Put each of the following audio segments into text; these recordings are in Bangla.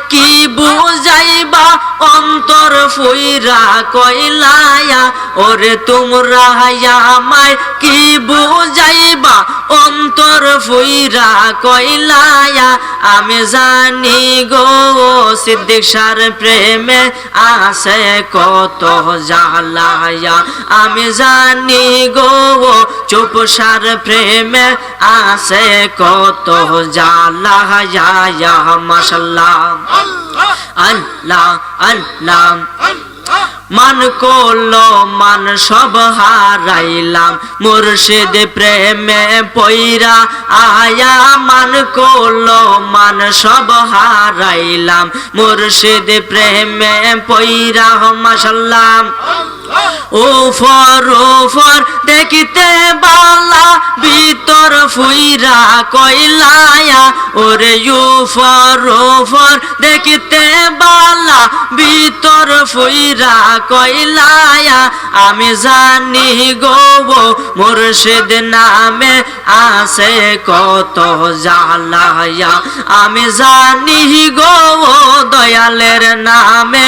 কি বুঝাইবা অন্তর ফুইরা কইলায়া ওরে তোমরা আমায় কি বুঝাইবা অন্তর ফুইরা কইলায়া আমি জানি গো সিদ্দিক শাহর প্রেমে আছে কত জ্বালায়া আমি জানি গো চুপ শাহর প্রেমে আছে কত জ্বালায়া মাশাআল্লাহ আল্লাহ আল্লাহ মান করলো মান সব হারাইলাম মুর্শিদ প্রেমে পইরা আয়া মান করলো মান সব হারাইলাম মুর্শিদ প্রেমে পইরা মাশাআল্লাহ ওফর ওফর দেখিতে বালা ভিতর ফুইরা কইলায়া ওরে ওফর ওফর দেখিতে বালা ভিতর ফুইরা কইলায়া আমি জানি গো মুর্শিদ নামে আছে কত জ্বালায়া আমি জানি গো দয়ালের নামে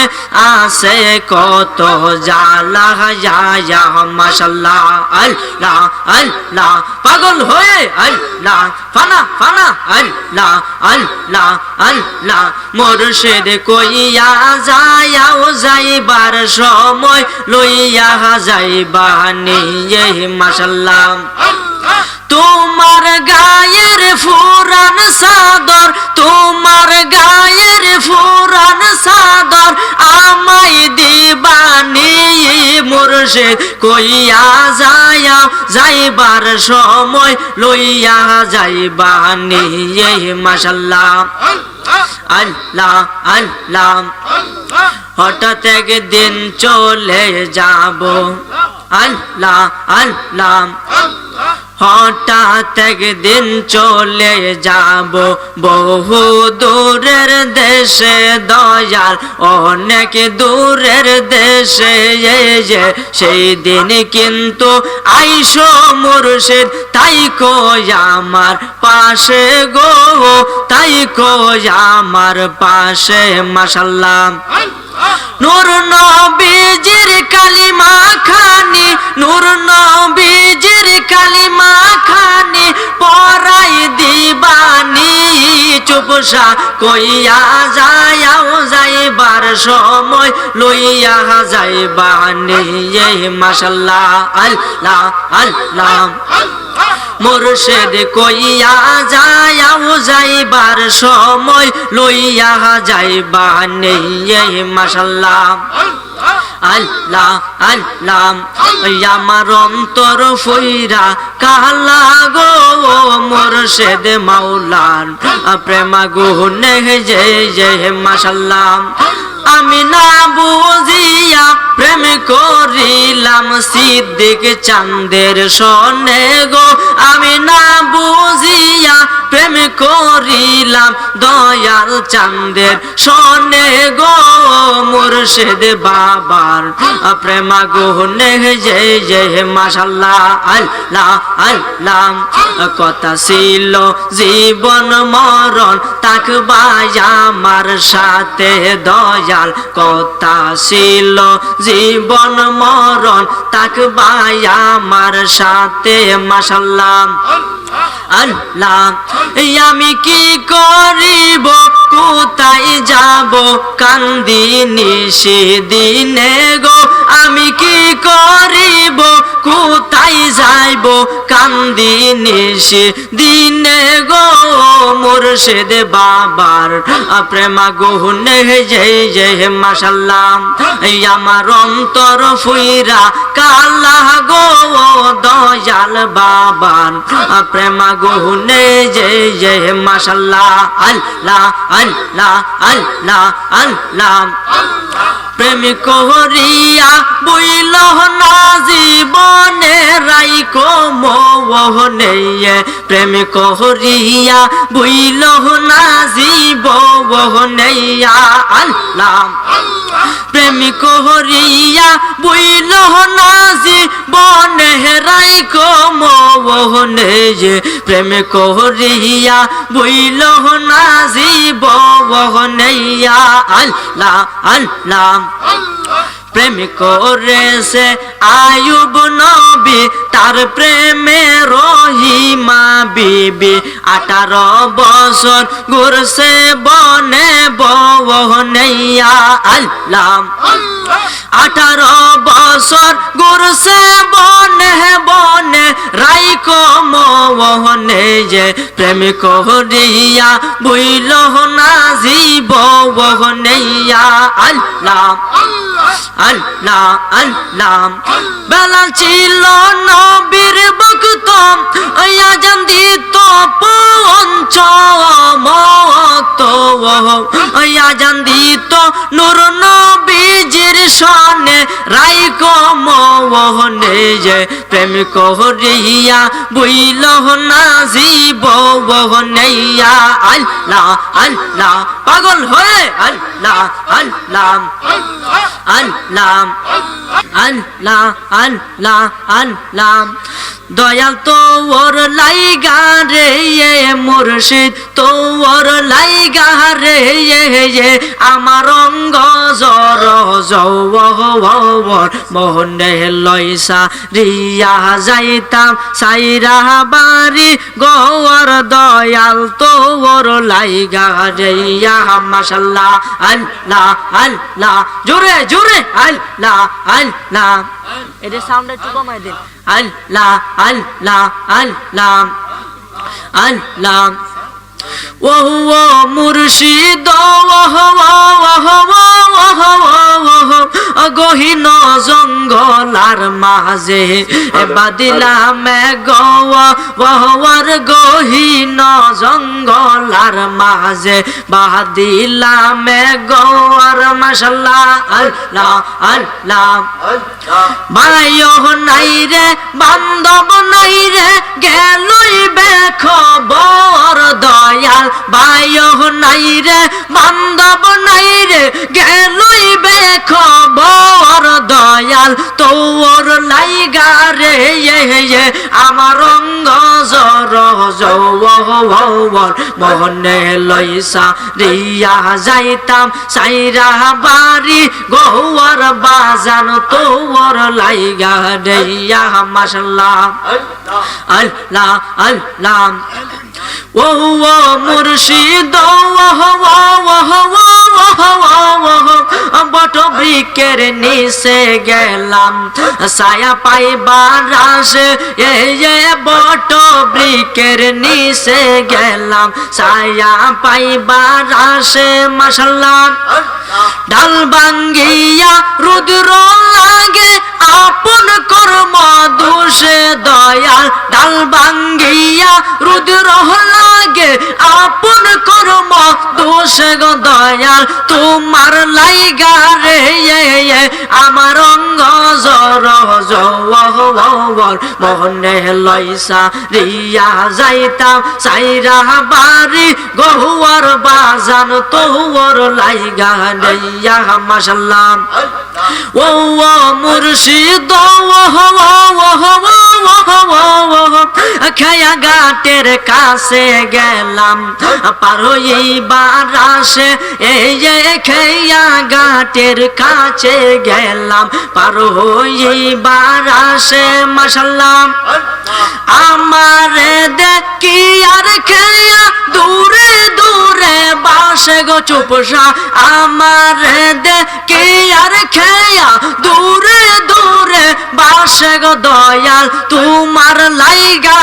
আছে কত জ্বালায়া মাশাআল্লাহ আল্লাহ আল্লাহ পাগল হয়ে আল্লাহ ফানা ফানা আল্লাহ আল্লাহ আল্লাহ মুর্শিদ কইয়া যায়াও যাইবার সময় লইয়া যাইবা নিয়ে মাশাআল্লাহ তোমার গায়ের ফুরান সাদর তোমার গায়ের ফুরান সাদর আমায় দিবানি মুর্শিদ কইয়া যায়া যাইবার সময় লইয়া যাইবা নিয়ে মাশাআল্লাহ আল্লাহ আল্লাহ হঠাৎ একদিন চলে যাব আল্লাহ আল্লাহ হঠাৎ একদিন চলে যাব বহু দূরের দেশে দয়াল অনেক দূরের দেশে সেই দিন কিন্তু আইসো মুর্শিদ তাই কই আমার পাশে গো তাই কই আমার পাশে মাশাআল্লাহ নূর নবীজির কালিমা খানি নূর নবীজির কালিমা খানি পরাই দিবানি চুপসা কইয়া যায়াও যাইবার সময় লইয়া যাইবানি মাশাআল্লাহ আল্লাহ আল্লাহ মুর্শিদ কইয়া যায়াও যাইবার সময় লইয়া যাইবা নিয়ে মাশাআল্লাহ আল্লাহ আল্লাহ আমার অন্তর ফুইরা কালা গো মুর্শিদ মাওলার প্রেমা গুনে যে মাশাআল্লাহ আমি না বুঝিয়া প্রেম করিলাম সিদ্দিক চাঁদের সনে গো আমি না বুঝিয়া প্রেম করিলাম দয়াল চাঁদের সনে গো মুর্শিদ বাবার প্রেমা গুনে যে মাশাআল্লাহ আল্লাহ আল্লাহ কথা ছিল জীবন মরণ থাকবা আমার সাথে দয়াল কথা ছিল জীবন মরণ থাকবা আমার সাথে মাশাআল্লাহ আল্লাহ আমি কি করিব কোথায় যাব কান্দি নিশিদিনে গো আমি কি করিব কোথায় যাইব কান্দি নিশিদিনে গো মুর্শিদ বাবার প্রেমা গুনে যে মাশাআল্লাহ আমার অন্তর ফুইরা কালা গো দয়াল বাবার প্রেমা গুনে যে মাশাআল্লাহ আল্লাহ আল্লাহ আল্লাহ আল্লাহ প্রেম করিয়া বইল না জীবনে রাইকো মোহনে প্রেম করিয়া বইল না জীবনে আল্লাহ প্রেম করিয়া বইল নাজি বনে রাইকো মোহনে যে প্রেম করিয়া বইল নাজি বনে আল্লাহ আল্লাহ প্রেম করেছে আয়ুব নবী তার প্রেমে রহিমা বিবি 18 বছর ঘুরছে বনে বহনেয়া আল্লাহ 18 বছর ঘুরছে বনে বনে রাইকো মোহনে যে প্রেম করিয়া বইল নাজি বহনেয়া আল্লাহ আল্লাহ আল্লাহ বেলাল ছিল নবীর ভক্ত আযান দিত পঞ্চমত আযান দিত নূর নবীজির শানে রাইকো মোহনে যে প্রেম করিয়া বইল নাজি বহনেয়া আল্লাহ আল্লাহ পাগল হয়ে আল্লাহ আল্লাহ আল্লাহ আল্লাহ আল্লাহ আল্লাহ দয়াল তোর লাইগা রে মুর্শিদ তোর লাইগা রে আমার অঙ্গ জর জওর মোহনে লইসা রিয়া যাইতাম সাইরা বাড়ি গোয়ার দয়াল তোর লাইগা রে মাশাআল্লাহ আল্লাহ আল্লাহ জোরে জোরে আল্লাহ আল্লাহ এটা সাউন্ড একটু কমাই দিন আল্লাহ আল্লাহ আল্লাহ আল্লাহ ও মুর্শিদ গহীন জঙ্গলার মাঝে বাদিলাম গওয়ার গহীন জঙ্গলার মাঝে বাদিলাম গওয়ার মাশাআল্লাহ আল্লাহ আল্লাহ ভাইও নাই রে বান্ধব নাই রে গেলই বেখবর দয়াল ভাইও নাই রে বান্ধব নাই রে গেলই বেখবর দয়াল তোর লাইগা রে আমার অঙ্গ জর জওর মনে লইসা রিয়া যাইতাম সাইরা বাড়ি গোয়ার বাজান তোর লাইগা রে মাশাআল্লাহ আল্লাহ আল্লাহ ও মুর্শিদ বট বৃক্ষের নিচে গেলাম ছায়া পাইবার আসে বট বৃক্ষের নিচে গেলাম ছায়া পাইবার আসে মাশাআল্লাহ ডাল ভাঙ্গিয়া রুদ্র লাগে আপন কর্ম দোষে দয়াল ডাল ভাঙ্গিয়া রুদ্র লাগে আপন কর্ম দোষে গো দয়াল তোমার লাইগা রে আমার অঙ্গ জর জওর মনে লইসা রিয়া যাইতাম সাইরা বাড়ি গোয়ার বাজান তোর লাইগা নেয়া মাশাআল্লাহ ও মুর্শিদ খায়া ঘাটের কাছে গেলাম পার হইবার আসে এই যে খায়া ঘাটের কাছে গেলাম পার হইবার আসে মাশাআল্লাহ আমারে দেখি আর খায়া দূরে দূরে বাসে গো চুপসা আমারে দেখি আর খায়া দূরে দূরে বাসে গো দয়াল তোমার লাইগা